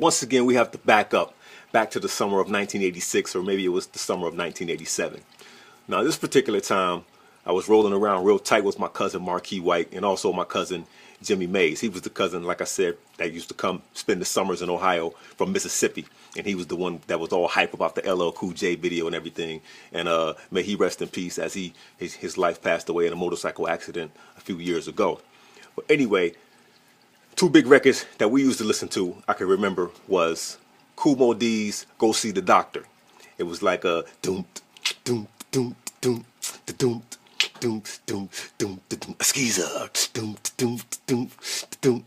once again, we have to back up, back to the summer of 1986, or maybe it was the summer of 1987. Now, this particular time, I was rolling around real tight with my cousin Marquis White and also my cousin Jimmy Mays. He was the cousin, like I said, that used to come spend the summers in Ohio from Mississippi. And he was the one that was all hype about the LL Cool J video and everything. And may he rest in peace as his life passed away in a motorcycle accident a few years ago. But anyway, two big records that we used to listen to, I can remember, was Kool Moe Dee's Go See the Doctor. It was like a doom, doom, doom, doom, doom, doom, doom, doom, doom, a skeezer, doom, doom, doom, doom.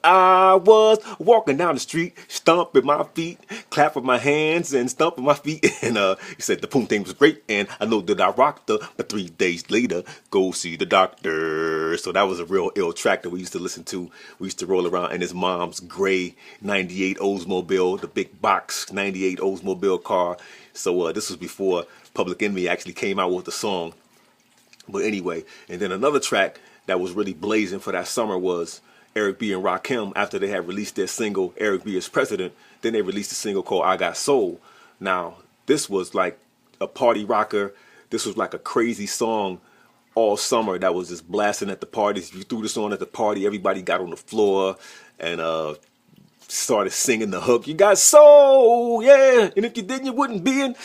I was walking down the street, stomping my feet, clapping my hands and stomping my feet. And he said the poom thing was great, and I know that I rocked her. But 3 days later, go see the doctor. So that was a real ill track that we used to listen to. We used to roll around in his mom's gray '98 Oldsmobile, the big box '98 Oldsmobile car. So this was before Public Enemy actually came out with the song. But anyway, and then another track that was really blazing for that summer was Eric B. and Rakim. After they had released their single, Eric B. is President, then they released a single called I Got Soul. Now, this was like a party rocker. This was like a crazy song all summer that was just blasting at the parties. If you threw this on at the party, everybody got on the floor and started singing the hook. You got soul, yeah. And if you didn't, you wouldn't be in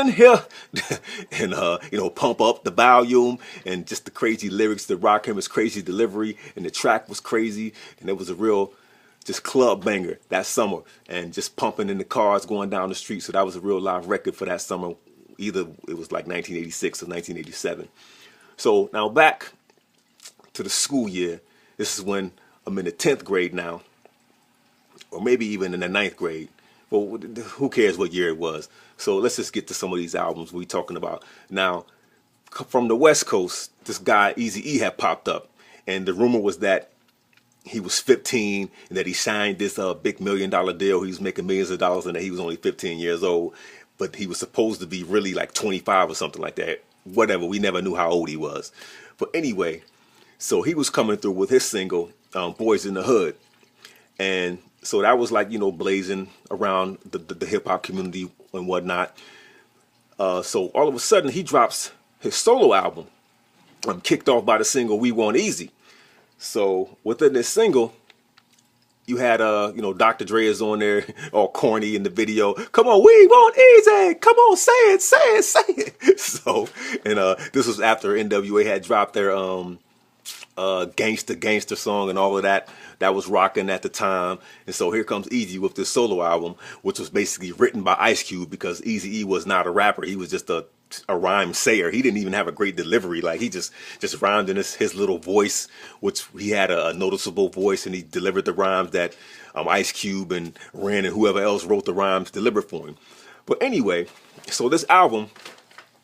here. And pump up the volume and just the crazy lyrics. The Rakim his crazy delivery, and the track was crazy, and it was a real just club banger that summer, and just pumping in the cars going down the street. So that was a real live record for that summer. Either it was like 1986 or 1987. So now back to the school year. This is when I'm in the 10th grade now, or maybe even in the 9th grade. Well, who cares what year it was? So let's just get to some of these albums we're talking about. Now, from the West Coast, this guy Eazy-E had popped up, and the rumor was that he was 15 and that he signed this big $1 million deal. He was making millions of dollars and that he was only 15 years old, but he was supposed to be really like 25 or something like that. Whatever, we never knew how old he was. But anyway, so he was coming through with his single, Boys in the Hood. And so that was like, blazing around the hip-hop community and whatnot. So all of a sudden, he drops his solo album, kicked off by the single We Want Easy. So within this single, you had, Dr. Dre is on there, all corny in the video. Come on, we want easy. Come on, say it, say it, say it. So, and this was after NWA had dropped their Gangsta song and all of that. That was rocking at the time. And so here comes Eazy with this solo album, which was basically written by Ice Cube, because Eazy-E was not a rapper. He was just a rhyme sayer. He didn't even have a great delivery. Like, he just rhymed in his little voice, which he had a noticeable voice, and he delivered the rhymes that Ice Cube and Ren and whoever else wrote the rhymes delivered for him. But anyway, so this album,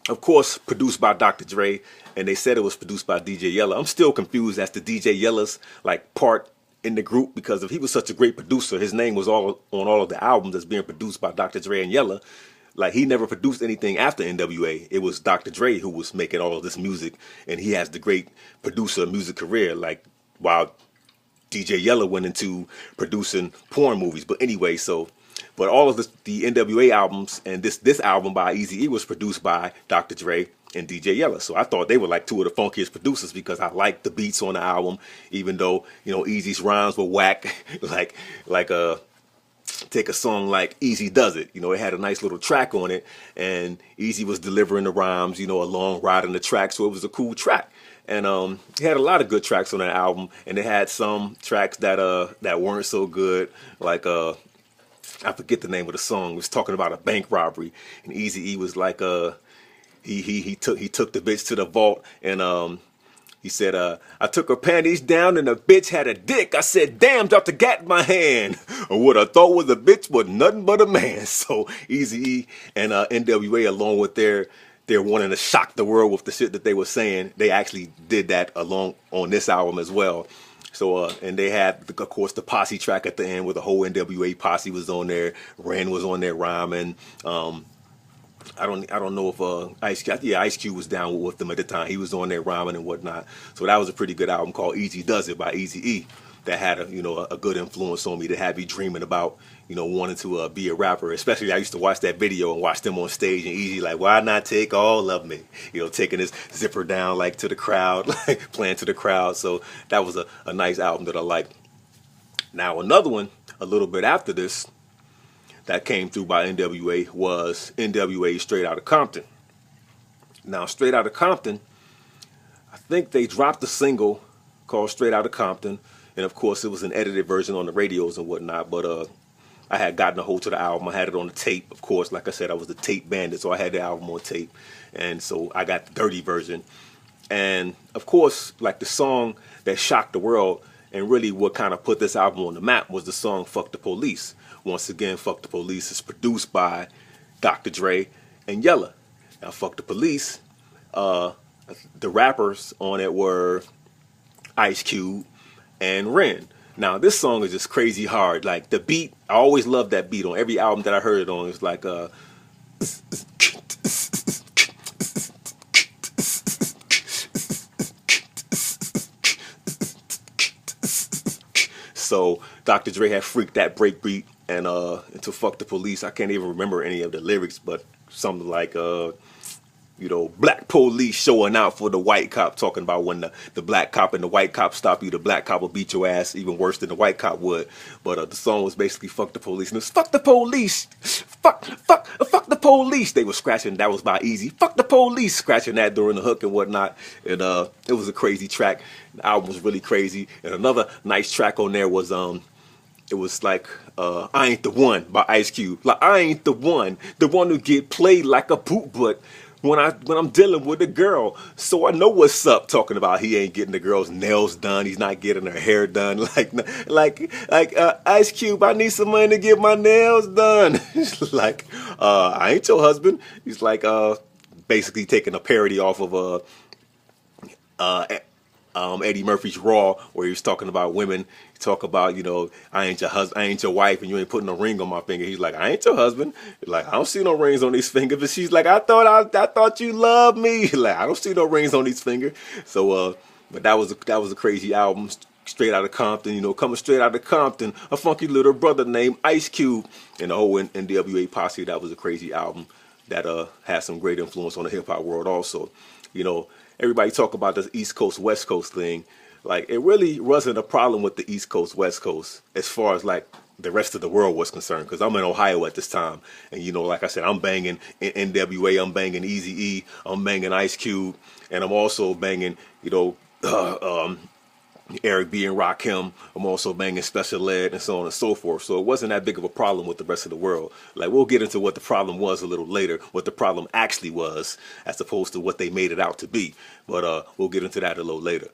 of course, produced by Dr. Dre, and they said it was produced by DJ Yella. I'm still confused as to DJ Yella's part in the group, because if he was such a great producer, his name was all on all of the albums that's being produced by Dr. Dre and Yella. Like, he never produced anything after NWA. It was Dr. Dre who was making all of this music, and he has the great producer music career, like, while DJ Yella went into producing porn movies. But anyway, but all of the NWA albums and this album by Eazy-E was produced by Dr. Dre and DJ Yella. So I thought they were like two of the funkiest producers, because I liked the beats on the album, even though, Eazy's rhymes were whack. like take a song like Easy Does It. It had a nice little track on it, and Eazy was delivering the rhymes, a long ride on the track, so it was a cool track. And he had a lot of good tracks on that album, and it had some tracks that weren't so good, like I forget the name of the song. It was talking about a bank robbery, and Eazy-E was like he took the bitch to the vault, and he said, I took her panties down and the bitch had a dick. I said, damn, dropped the gat in my hand. What I thought was a bitch was nothing but a man. So Eazy-E and NWA, along with their wanting to shock the world with the shit that they were saying, they actually did that along on this album as well. So, and they had, of course, the posse track at the end where the whole NWA posse was on there. Ren was on there rhyming. I don't know if Ice Cube was down with them at the time. He was on there rhyming and whatnot. So that was a pretty good album called Easy Does It by Eazy-E. that had a good influence on me, that had me dreaming about wanting to be a rapper. Especially I used to watch that video and watch them on stage, and Easy like, why not take all of me, taking his zipper down like to the crowd, like playing to the crowd. So that was a nice album that I liked. Now another one a little bit after this that came through by NWA was NWA Straight Outta Compton. Now Straight Outta Compton, I think they dropped a single called Straight Outta Compton, and of course it was an edited version on the radios and whatnot, but I had gotten a hold to the album. I had it on the tape, of course. Like I said, I was the tape bandit, so I had the album on tape, and so I got the dirty version. And of course, like the song that shocked the world and really what kind of put this album on the map was the song Fuck the Police. Once again, Fuck the Police is produced by Dr. Dre and Yella. Now, Fuck the Police, the rappers on it were Ice Cube and Ren. Now, this song is just crazy hard. Like, the beat, I always loved that beat on every album that I heard it on. It's like, so Dr. Dre had freaked that break beat, and to Fuck the Police, I can't even remember any of the lyrics, but something like, black police showing out for the white cop, talking about when the black cop and the white cop stop you, the black cop will beat your ass even worse than the white cop would. But the song was basically Fuck the Police. And it was Fuck the Police, fuck the police. They were scratching, that was by Easy. Fuck the police, scratching that during the hook and whatnot. And it was a crazy track. The album was really crazy. And another nice track on there was it was like I Ain't the One by Ice Cube. Like, I ain't the one who get played like a boot butt when I'm dealing with a girl, so I know what's up. Talking about he ain't getting the girl's nails done, he's not getting her hair done. Like Ice Cube, I need some money to get my nails done. Like, I ain't your husband. He's like basically taking a parody off of Eddie Murphy's Raw, where he was talking about women. He talk about, I ain't your husband, I ain't your wife, and you ain't putting a ring on my finger. He's like, I ain't your husband. Like, I don't see no rings on these fingers. But she's like, I thought you loved me. Like, I don't see no rings on these fingers. So, but that was a crazy album. Straight Outta Compton, coming straight out of Compton, a funky little brother named Ice Cube, and the whole NWA posse. That was a crazy album that had some great influence on the hip hop world also. Everybody talk about this East Coast, West Coast thing. Like, it really wasn't a problem with the East Coast, West Coast as far as like the rest of the world was concerned. Because I'm in Ohio at this time. And, like I said, I'm banging NWA, I'm banging Eazy-E, I'm banging Ice Cube. And I'm also banging, Eric B. and Rakim. I'm also banging Special Ed and so on and so forth. So it wasn't that big of a problem with the rest of the world. Like, we'll get into what the problem was a little later, what the problem actually was, as opposed to what they made it out to be. But we'll get into that a little later.